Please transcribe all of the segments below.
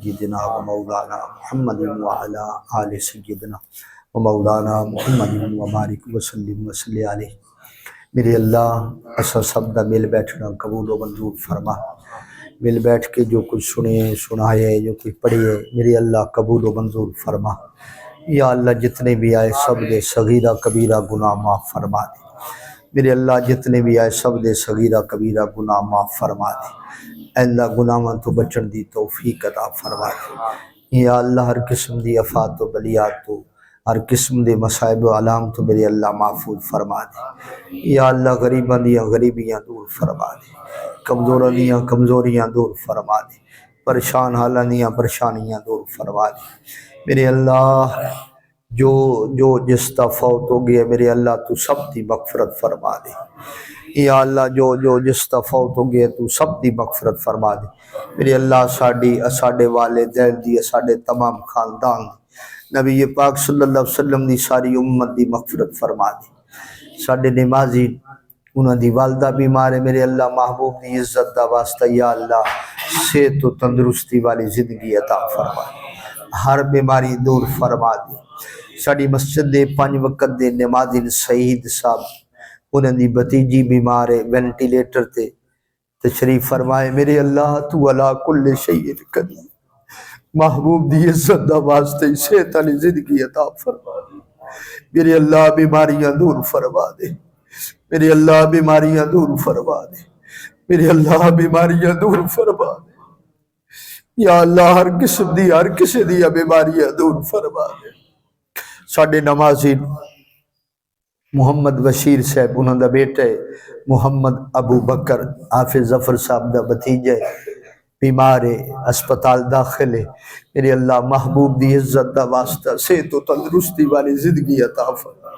سیدنا و مولانا محمد وعلی آل سیدنا و مولانا محمد وبارک وسلم وصلی علیہ۔ میرے اللہ اسا سب دا مل بیٹھنا قبول و منظور فرما۔ مل بیٹھ کے جو کچھ سنے سنائے جو کچھ پڑھے میرے اللہ قبول و منظور فرما۔ یا اللہ جتنے بھی آئے سب دے صغیرہ کبیرہ گناہ معاف فرما دے۔ میرے اللہ جتنے بھی آئے سب دے صغیرہ کبیرہ گناہ معاف فرما دے۔ اے اللہ گناہاں تو بچن دی توفیق عطا فرما دے۔ یا اللہ ہر قسم دی آفات و بلیات تو ہر قسم دے مصائب و علام تو میرے اللہ محفوظ فرما دے۔ یا اللہ غریباں دیاں غریبیاں دور فرما دے، کمزوراں دیاں کمزوریاں دور فرما دے، پریشان حالاں دیاں پریشانیاں دور فرما دے۔ میرے اللہ جو جس دا فوت ہو گیا میرے اللہ تو سب دی مغفرت فرما دے۔ یا اللہ جو جس دا فوت ہو گیا تو سب دی مغفرت فرما دے۔ میرے اللہ ساڈے والدین دی ساڈے تمام خاندان دی نبی پاک صلی اللہ علیہ وسلم دی ساری امت دی مغفرت فرما دے۔ ساڈے نمازی انہاں دی والدہ بیمار ہے میرے اللہ محبوب دی عزت دا واسطہ یا اللہ صحت و تندرستی والی زندگی عطا فرما دے، ہر بیماری دور فرما دے۔ ساڈی مسجد دے 5 وقت دے نمازی سعید صاحب انہاں دی بھتیجی بیمار ہے وینٹیلیٹر تے تشریف فرمائے میرے اللہ تو علا کل شیء قدیر، محبوب دی عزت دا واسطے صحت والی زندگی عطا فرما دے۔ میرے اللہ بیماریاں دور فرما دے، میرے اللہ بیماریاں دور فرما دے، میرے اللہ بیماریاں دور فرما دے۔ یا اللہ ہر قسم دی ہر کسی دی بیماریاں دور فرما دے۔ ساڈے نمازی محمد بشیر صاحب انہاں دا بیٹا ہے محمد ابو بکر حافظ ظفر صاحب دا بھتیجا ہے بیمار ہے اسپتال داخل ہے میرے اللہ محبوب دی عزت دا واسطہ صحت و تندرستی والی زندگی عطا فرما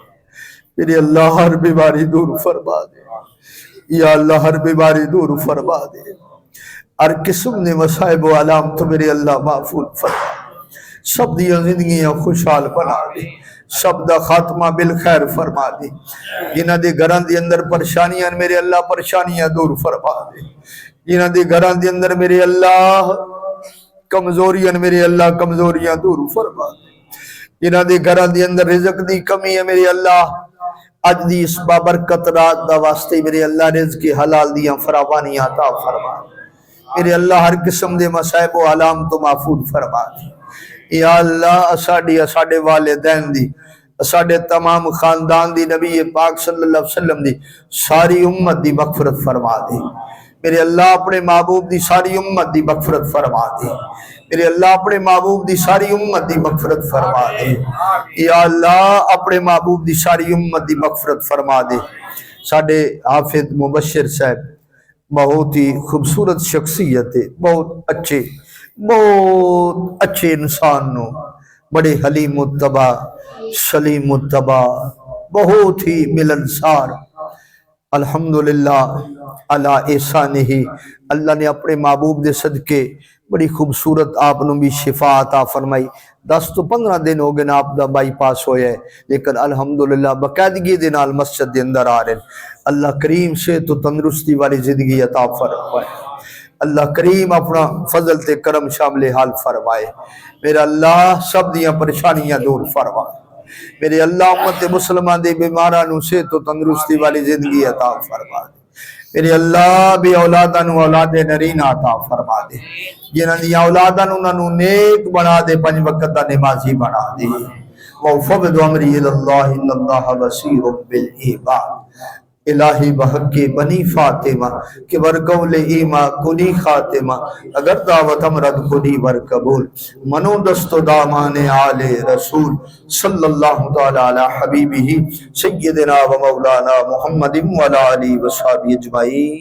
میرے اللہ ہر بیماری دور فرما دے۔ یا اللہ ہر بیماری دور فرما دے، ہر قسم نے مصائب و علام تو میرے اللہ محفوظ فرما، سب دی زندگیاں خوشحال بنا دے، سب دا خاتمہ بالخیر فرما دے۔ جنہاں دے گھراں دے اندر پریشانیاں میرے اللہ پریشانیاں دور فرما دے، جنہاں دے گھراں دے اندر میرے اللہ کمزوریاں میرے اللہ کمزوریاں دور فرما دے، جنہاں دے گھراں دے اندر رزق دی کمی ہے میرے اللہ اج دی اس بابرکت رات دا واسطے میرے اللہ رزق حلال دیاں فراوانیاں عطا فرما دے۔ میرے اللہ ہر قسم دے مصائب و علام تو محفوظ فرما دے۔ یا اللہ اساڈے والدین دی اساڈے تمام خاندان دی نبی پاک صلی اللہ علیہ وسلم دی ساری امت دی مغفرت فرما دے۔ میرے اللہ اپنے محبوب دی ساری امت دی مغفرت فرما دے، میرے اللہ اپنے محبوب دی ساری امت دی مغفرت فرما دے۔ یا اللہ اپنے محبوب دی ساری امت دی مغفرت فرما دے۔ ساڈے حافظ مبشر صاحب بہت ہی خوبصورت شخصیت ہے، بہت اچھے انسان نو، بڑے حلیم متبع سلیم متبع، بہت ہی ملنسار۔ الحمدللہ علی احسانہ، اللہ نے اپنے محبوب دے صدقے بڑی خوبصورت آپ نو بھی شفا عطا فرمائی۔ 10 تو 15 دن ہو گئے نا آپ دا بائی پاس ہویا ہے، لیکن الحمدللہ باقاعدگی دے نال مسجد دے اندر آ رہے ہیں۔ اللہ کریم سے تو تندرستی والی زندگی عطا فرمائے، اللہ کریم اپنا فضل تے کرم شامل حال فرمائے۔ میرا اللہ سب دیاں پریشانیاں دور فرمائے، میرے اللہ امت مسلمان دے بیماراں نو صحت و تندرستی والی زندگی عطا فرما دے۔ میرے اللہ بھی اولاداں نو اولاد نرین عطا فرما دے، جنہاں دی اولاداں نو نیک بنا دے، 5 وقت دا نمازی بنا دے۔ وَفَوِّضُ أَمْرِي إِلَى اللَّهِ إِنَّ اللَّهَ بَصِيرٌ بِالْعِبَادِ۔ الہی بحق بنی فاطمہ کہ ورگول ایما کنی خاتمہ، اگر دعوت امرد کنی ور قبول، منو دست و دامان آل رسول صلی اللہ تعالی علی حبیبہ سیدنا و مولانا محمد و علی آلہ و صحابہ اجمعین۔